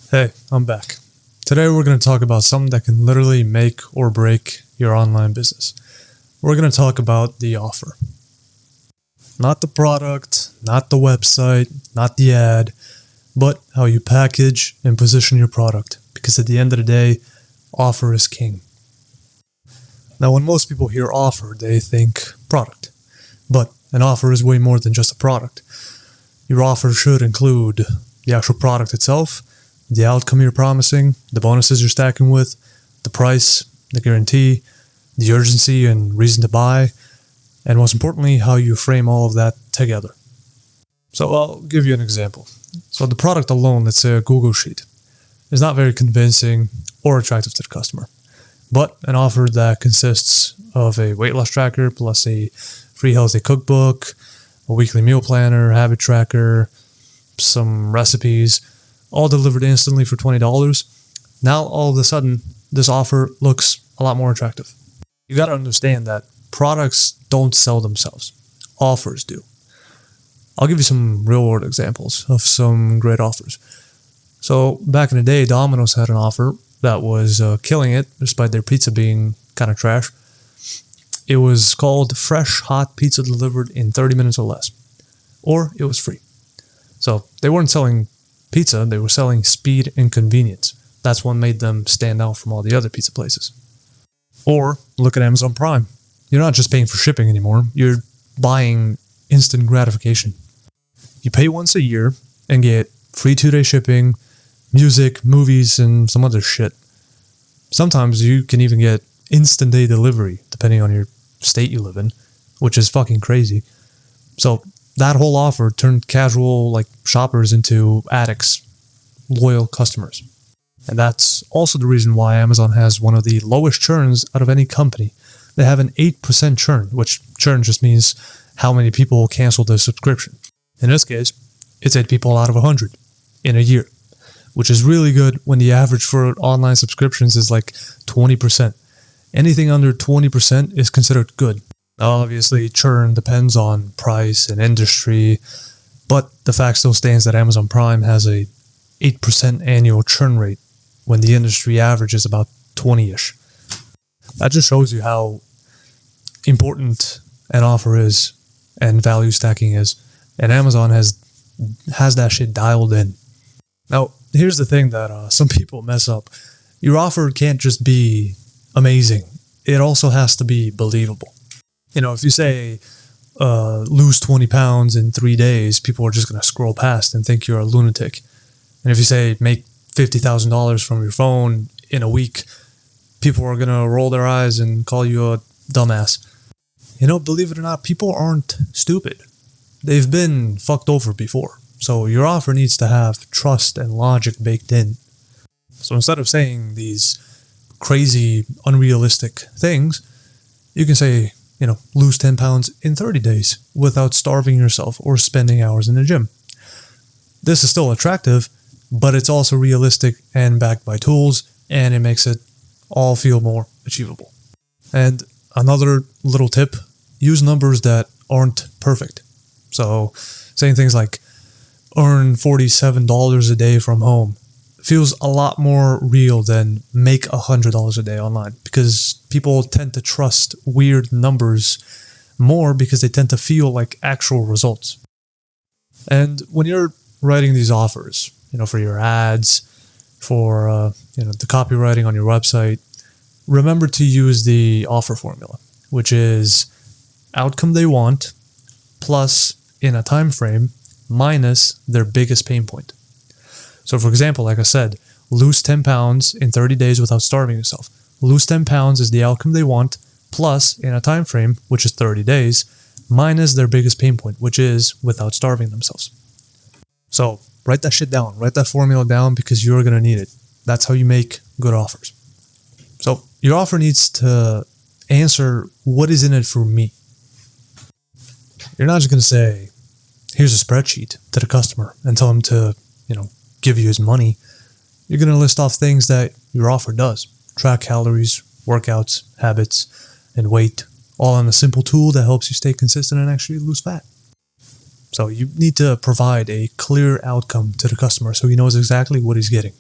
Hey, I'm back. Today we're going to talk about something that can literally make or break your online business. We're going to talk about the offer. Not the product, not the website, not the ad, but how you package and position your product. Because at the end of the day, offer is king. Now, when most people hear offer, they think product. But an offer is way more than just a product. Your offer should include the actual product itself, the outcome you're promising, the bonuses you're stacking with, the price, the guarantee, the urgency and reason to buy, and most importantly, how you frame all of that together. So I'll give you an example. So the product alone, let's say a Google Sheet, is not very convincing or attractive to the customer. But an offer that consists of a weight loss tracker plus a free healthy cookbook, a weekly meal planner, habit tracker, some recipes, all delivered instantly for $20. Now, all of a sudden, this offer looks a lot more attractive. You got to understand that products don't sell themselves. Offers do. I'll give you some real-world examples of some great offers. So, back in the day, Domino's had an offer that was killing it, despite their pizza being kind of trash. It was called Fresh Hot Pizza Delivered in 30 minutes or less. Or it was free. So, they weren't selling pizza, they were selling speed and convenience. That's what made them stand out from all the other pizza places. Or look at Amazon Prime. You're not just paying for shipping anymore, you're buying instant gratification. You pay once a year and get free 2-day shipping, music, movies, and some other shit. Sometimes you can even get instant day delivery, depending on your state you live in, which is fucking crazy. So that whole offer turned casual shoppers into addicts, loyal customers. And that's also the reason why Amazon has one of the lowest churns out of any company. They have an 8% churn, which churn just means how many people cancel their subscription. In this case, it's 8 people out of 100 in a year, which is really good when the average for online subscriptions is 20%. Anything under 20% is considered good. Obviously, churn depends on price and industry, but the fact still stands that Amazon Prime has a 8% annual churn rate when the industry average is about 20-ish. That just shows you how important an offer is and value stacking is, and Amazon has that shit dialed in. Now, here's the thing that some people mess up. Your offer can't just be amazing. It also has to be believable. If you say lose 20 pounds in 3 days, people are just going to scroll past and think you're a lunatic. And if you say make $50,000 from your phone in a week, people are going to roll their eyes and call you a dumbass. Believe it or not, people aren't stupid. They've been fucked over before. So your offer needs to have trust and logic baked in. So instead of saying these crazy, unrealistic things, you can say, lose 10 pounds in 30 days without starving yourself or spending hours in the gym. This is still attractive, but it's also realistic and backed by tools, and it makes it all feel more achievable. And another little tip, use numbers that aren't perfect. So saying things like earn $47 a day from home feels a lot more real than make $100 a day online, because people tend to trust weird numbers more because they tend to feel like actual results. And when you're writing these offers, for your ads, for the copywriting on your website, remember to use the offer formula, which is outcome they want plus in a time frame minus their biggest pain point. So for example, like I said, lose 10 pounds in 30 days without starving yourself. Lose 10 pounds is the outcome they want, plus in a time frame, which is 30 days, minus their biggest pain point, which is without starving themselves. So write that shit down. Write that formula down because you're going to need it. That's how you make good offers. So your offer needs to answer what is in it for me. You're not just going to say, here's a spreadsheet to the customer and tell him to, give you his money. You're going to list off things that your offer does. Track calories, workouts, habits, and weight, all on a simple tool that helps you stay consistent and actually lose fat. So you need to provide a clear outcome to the customer so he knows exactly what he's getting.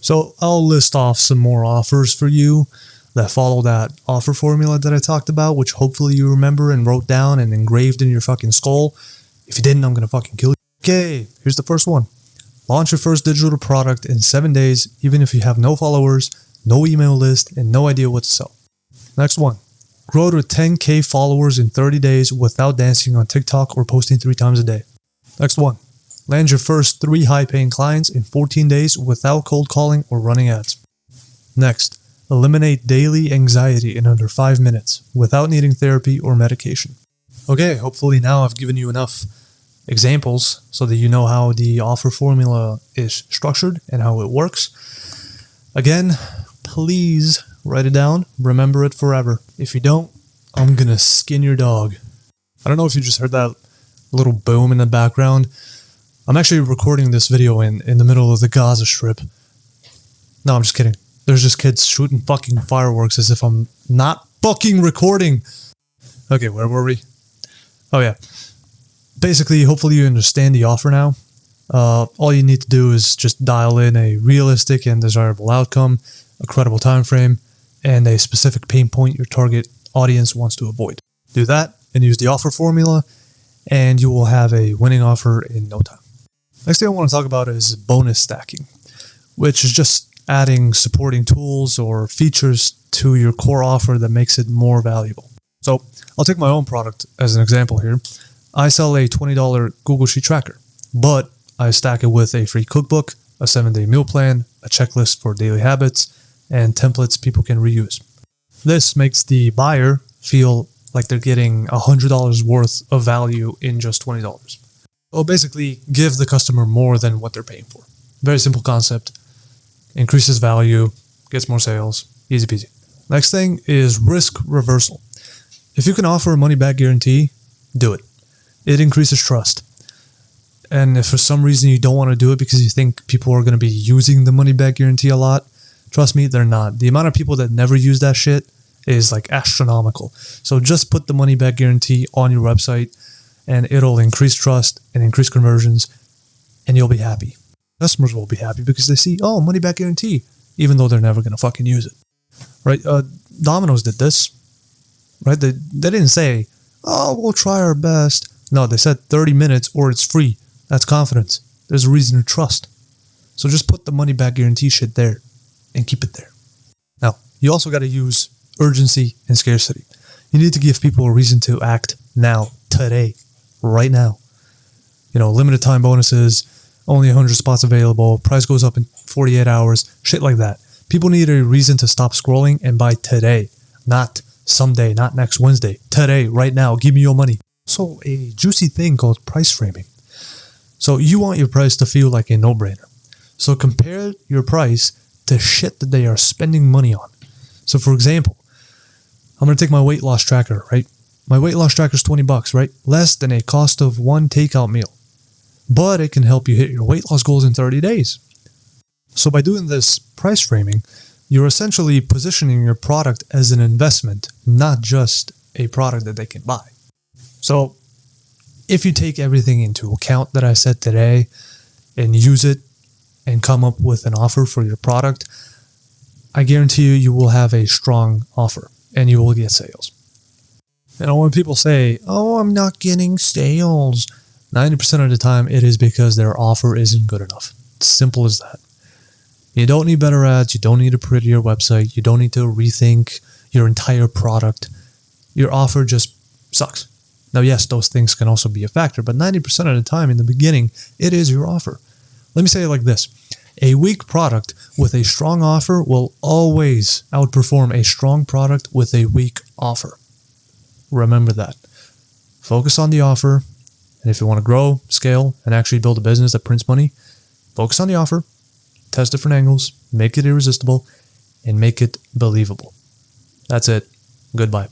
So I'll list off some more offers for you that follow that offer formula that I talked about, which hopefully you remember and wrote down and engraved in your fucking skull. If you didn't, I'm going to fucking kill you. Okay, here's the first one. Launch your first digital product in 7 days, even if you have no followers, no email list, and no idea what to sell. Next one. Grow to 10K followers in 30 days without dancing on TikTok or posting 3 times a day. Next one. Land your first 3 high-paying clients in 14 days without cold calling or running ads. Next. Eliminate daily anxiety in under 5 minutes without needing therapy or medication. Okay, hopefully now I've given you enough examples so that you know how the offer formula is structured and how it works. Again, please write it down. Remember it forever. If you don't, I'm gonna skin your dog. I don't know if you just heard that little boom in the background. I'm actually recording this video in the middle of the Gaza Strip. No, I'm just kidding. There's just kids shooting fucking fireworks as if I'm not fucking recording. Okay, where were we? Oh yeah. Basically, hopefully you understand the offer now. All you need to do is just dial in a realistic and desirable outcome, a credible time frame, and a specific pain point your target audience wants to avoid. Do that and use the offer formula, and you will have a winning offer in no time. Next thing I want to talk about is bonus stacking, which is just adding supporting tools or features to your core offer that makes it more valuable. So I'll take my own product as an example here. I sell a $20 Google Sheet tracker, but I stack it with a free cookbook, a 7-day meal plan, a checklist for daily habits, and templates people can reuse. This makes the buyer feel like they're getting $100 worth of value in just $20. So basically, give the customer more than what they're paying for. Very simple concept. Increases value, gets more sales, easy peasy. Next thing is risk reversal. If you can offer a money back guarantee, do it. It increases trust. And if for some reason you don't want to do it because you think people are going to be using the money back guarantee a lot, trust me, they're not. The amount of people that never use that shit is like astronomical. So just put the money back guarantee on your website and it'll increase trust and increase conversions and you'll be happy. Customers will be happy because they see, oh, money back guarantee, even though they're never going to fucking use it. Right? Domino's did this. Right? They didn't say, oh, we'll try our best. No, they said 30 minutes or it's free. That's confidence. There's a reason to trust. So just put the money back guarantee shit there and keep it there. Now, you also got to use urgency and scarcity. You need to give people a reason to act now, today, right now. You know, limited time bonuses, only 100 spots available, price goes up in 48 hours, shit like that. People need a reason to stop scrolling and buy today, not someday, not next Wednesday. Today, right now, give me your money. So a juicy thing called price framing. So you want your price to feel like a no-brainer. So compare your price to shit that they are spending money on. So for example, I'm going to take my weight loss tracker, right? My weight loss tracker is $20, right? Less than a cost of one takeout meal. But it can help you hit your weight loss goals in 30 days. So by doing this price framing, you're essentially positioning your product as an investment, not just a product that they can buy. So if you take everything into account that I said today and use it and come up with an offer for your product, I guarantee you will have a strong offer and you will get sales. And when people say, oh, I'm not getting sales, 90% of the time it is because their offer isn't good enough. It's simple as that. You don't need better ads. You don't need a prettier website. You don't need to rethink your entire product. Your offer just sucks. Now, yes, those things can also be a factor, but 90% of the time in the beginning, it is your offer. Let me say it like this. A weak product with a strong offer will always outperform a strong product with a weak offer. Remember that. Focus on the offer. And if you want to grow, scale, and actually build a business that prints money, focus on the offer, test different angles, make it irresistible, and make it believable. That's it. Goodbye.